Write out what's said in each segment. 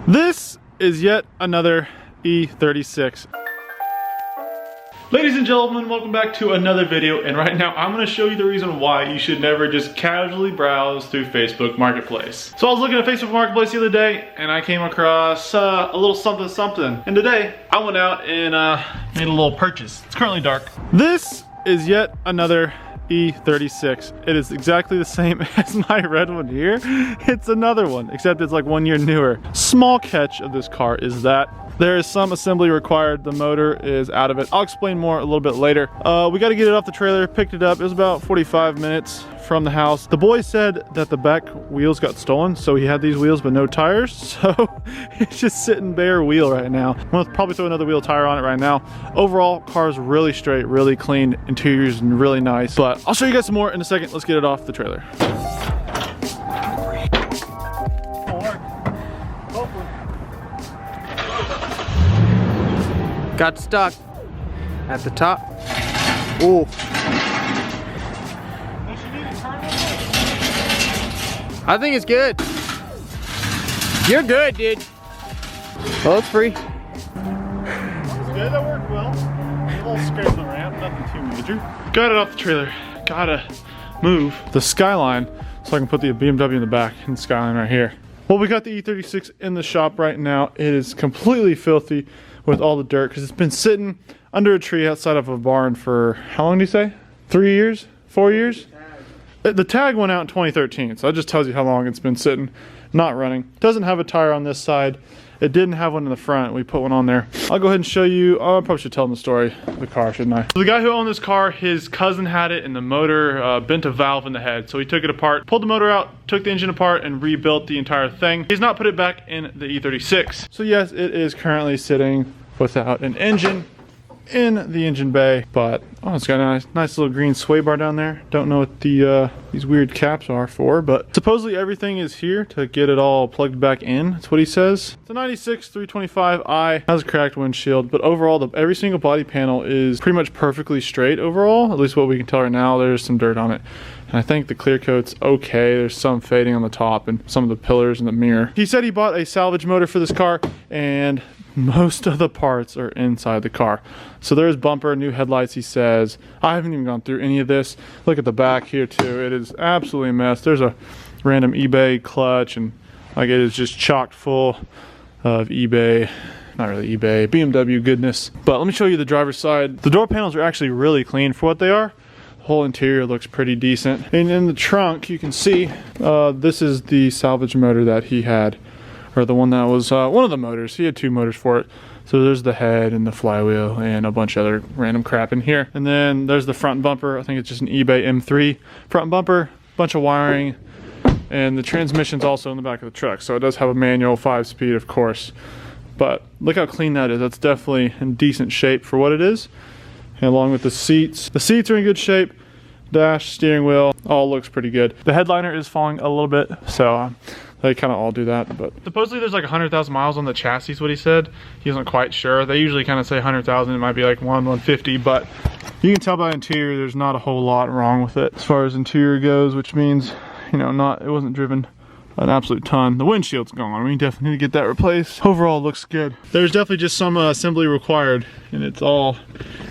This is yet another E36. Ladies and gentlemen, welcome back to another video, and right now I'm going to show you the reason why you should never just casually browse through Facebook Marketplace. So I was looking at Facebook Marketplace the other day and I came across a little something, and today I went out and made a little purchase. It's currently dark. This is yet another E36. It is exactly the same as my red one here. It's another one, except it's like 1 year newer. Small catch of this car is that there is some assembly required. The motor is out of it. I'll explain more a little bit later. We got to get it off the trailer, picked it up. It was about 45 minutes from the house. The boy said that the back wheels got stolen, so he had these wheels but no tires, so it's just sitting bare wheel right now. I'm gonna probably throw another wheel tire on it right now. Overall, car's really straight, really clean, interior's really nice, but I'll show you guys some more in a second. Let's get it off the trailer. Got stuck at the top. Ooh. I think it's good. You're good, dude. Oh, it's free. It's good, that worked well. A little scared of the ramp, nothing too major. Got it off the trailer. Gotta move the Skyline so I can put the BMW in the back and the Skyline right here. Well, we got the E36 in the shop right now. It is completely filthy with all the dirt because it's been sitting under a tree outside of a barn for, how long do you say? 3 years? 4 years? The tag went out in 2013, so that just tells you how long it's been sitting, not running. Doesn't have a tire on this side. It didn't have one in the front. We put one on there. I'll go ahead and show you. I probably should tell them the story of the car, shouldn't I? So the guy who owned this car, his cousin had it and the motor bent a valve in the head. So he took it apart, pulled the motor out, took the engine apart, and rebuilt the entire thing. He's not put it back in the E36. So yes, it is currently sitting without an engine in the engine bay, but oh, it's got a nice little green sway bar down there. Don't know what the these weird caps are for, but supposedly everything is here to get it all plugged back in. That's what he says. It's a 96 325i, has a cracked windshield, but overall every single body panel is pretty much perfectly straight overall, at least what we can tell right now. There's some dirt on it, and I think the clear coat's okay. There's some fading on the top and some of the pillars and the mirror. He said he bought a salvage motor for this car, and most of the parts are inside the car. So there's bumper, new headlights, he says. I haven't even gone through any of this. Look at the back here too. It is absolutely a mess. There's a random eBay clutch, and like it is just chocked full of eBay, not really eBay, BMW goodness. But let me show you the driver's side. The door panels are actually really clean for what they are. The whole interior looks pretty decent. And in the trunk, you can see this is the salvage motor that he had, or the one that was one of the motors. He had two motors for it. So there's the head and the flywheel and a bunch of other random crap in here. And then there's the front bumper. I think it's just an eBay M3 front bumper, bunch of wiring, and the transmission's also in the back of the truck. So it does have a manual 5-speed, of course. But look how clean that is. That's definitely in decent shape for what it is. And along with the seats. The seats are in good shape. Dash, steering wheel, all looks pretty good. The headliner is falling a little bit, so they kind of all do that. But supposedly there's like 100,000 miles on the chassis is what he said. He isn't quite sure. They usually kind of say 100,000. It might be like 150, but you can tell by interior there's not a whole lot wrong with it as far as interior goes, which means, you know, it wasn't driven an absolute ton. The windshield's gone. We definitely need to get that replaced. Overall, it looks good. There's definitely just some assembly required, and it's all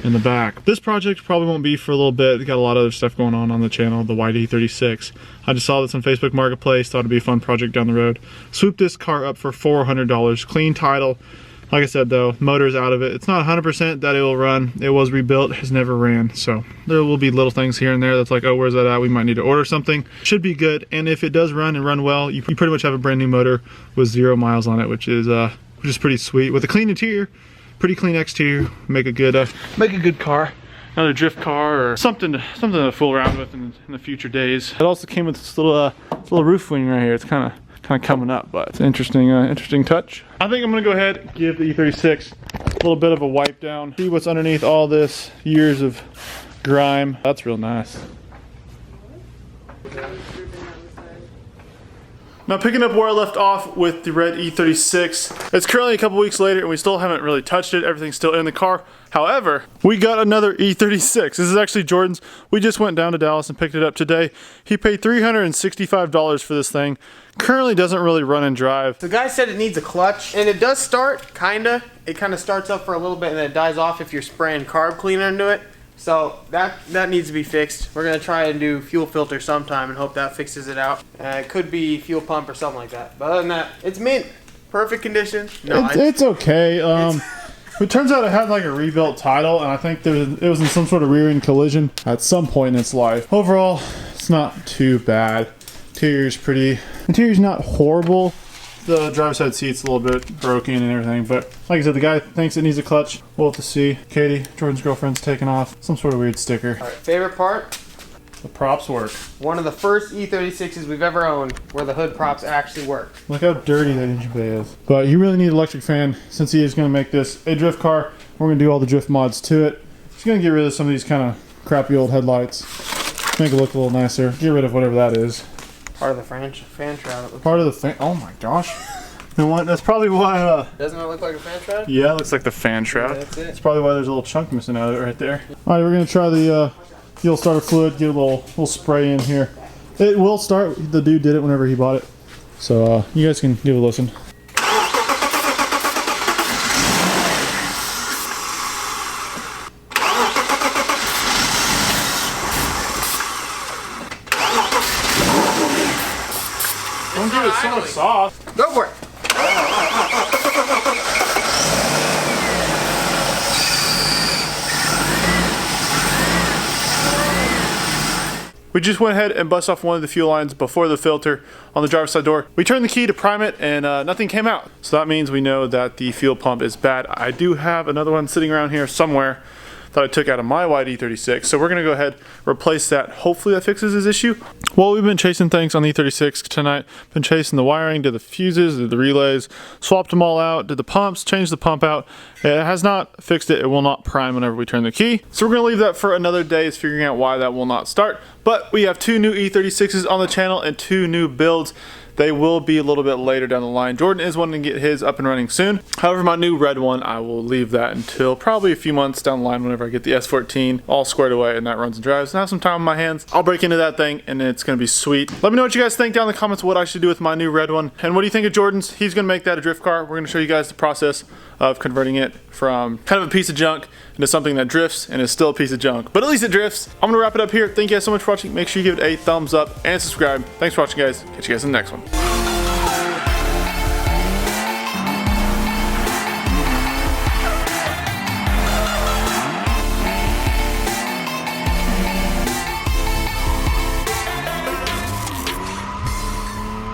in the back. This project probably won't be for a little bit. We got a lot of other stuff going on the channel, the white E36. I just saw this on Facebook Marketplace, thought it'd be a fun project down the road. Swooped this car up for $400, clean title. Like I said though, motor's out of it. It's not 100% that it will run. It was rebuilt, has never ran. So there will be little things here and there that's like, oh, where's that at? We might need to order something. Should be good. And if it does run and run well, you pretty much have a brand new motor with 0 miles on it, which is pretty sweet. With a clean interior, pretty clean exterior, make a good car. Another drift car or something to fool around with in the future days. It also came with this little roof wing right here. It's kind of coming up, but it's an interesting touch. I think I'm gonna go ahead and give the E36 a little bit of a wipe down. See what's underneath all this years of grime. That's real nice. Now picking up where I left off with the red E36. It's currently a couple weeks later and we still haven't really touched it. Everything's still in the car. However, we got another E36. This is actually Jordan's. We just went down to Dallas and picked it up today. He paid $365 for this thing. Currently doesn't really run and drive. The guy said it needs a clutch, and it does start, kinda. It kinda starts up for a little bit and then it dies off if you're spraying carb cleaner into it. So that needs to be fixed. We're gonna try and do fuel filter sometime and hope that fixes it out. It could be fuel pump or something like that. But other than that, it's mint. Perfect condition. No, it's okay. It turns out it had like a rebuilt title, and I think it was in some sort of rear-end collision at some point in its life. Overall, it's not too bad. Interior's pretty. Interior's not horrible. The driver's side seat's a little bit broken and everything, but like I said, the guy thinks it needs a clutch. We'll have to see. Katie, Jordan's girlfriend's taking off some sort of weird sticker. All right, favorite part? The props work. One of the first E36s we've ever owned where the hood props actually work. Look how dirty that engine bay is. But you really need an electric fan since he is going to make this a drift car. We're going to do all the drift mods to it. Just going to get rid of some of these kind of crappy old headlights. Make it look a little nicer. Get rid of whatever that is. Part of the fan shroud. Part of the fan. Oh my gosh. You know what? That's probably why. Doesn't it look like a fan shroud? Yeah, it looks like the fan shroud. Yeah, that's it. That's probably why there's a little chunk missing out of it right there. All right, we're gonna try the fuel starter fluid. Get a little spray in here. It will start. The dude did it whenever he bought it. So you guys can give a listen. Don't give it so much sauce. Go for it. We just went ahead and bust off one of the fuel lines before the filter on the driver's side door. We turned the key to prime it and nothing came out. So that means we know that the fuel pump is bad. I do have another one sitting around here somewhere that I took out of my white E36. So we're gonna go ahead, replace that. Hopefully that fixes his issue. Well, we've been chasing things on the E36 tonight. Been chasing the wiring, did the fuses, did the relays, swapped them all out, did the pumps, changed the pump out. It has not fixed it. It will not prime whenever we turn the key. So we're gonna leave that for another day, is figuring out why that will not start. But we have 2 new E36s on the channel and 2 new builds. They will be a little bit later down the line. Jordan is wanting to get his up and running soon. However, my new red one, I will leave that until probably a few months down the line whenever I get the S14 all squared away and that runs and drives and have some time on my hands. I'll break into that thing and it's gonna be sweet. Let me know what you guys think down in the comments what I should do with my new red one. And what do you think of Jordan's? He's gonna make that a drift car. We're gonna show you guys the process of converting it from kind of a piece of junk into something that drifts and is still a piece of junk. But at least it drifts. I'm gonna wrap it up here. Thank you guys so much for watching. Make sure you give it a thumbs up and subscribe. Thanks for watching, guys. Catch you guys in the next one.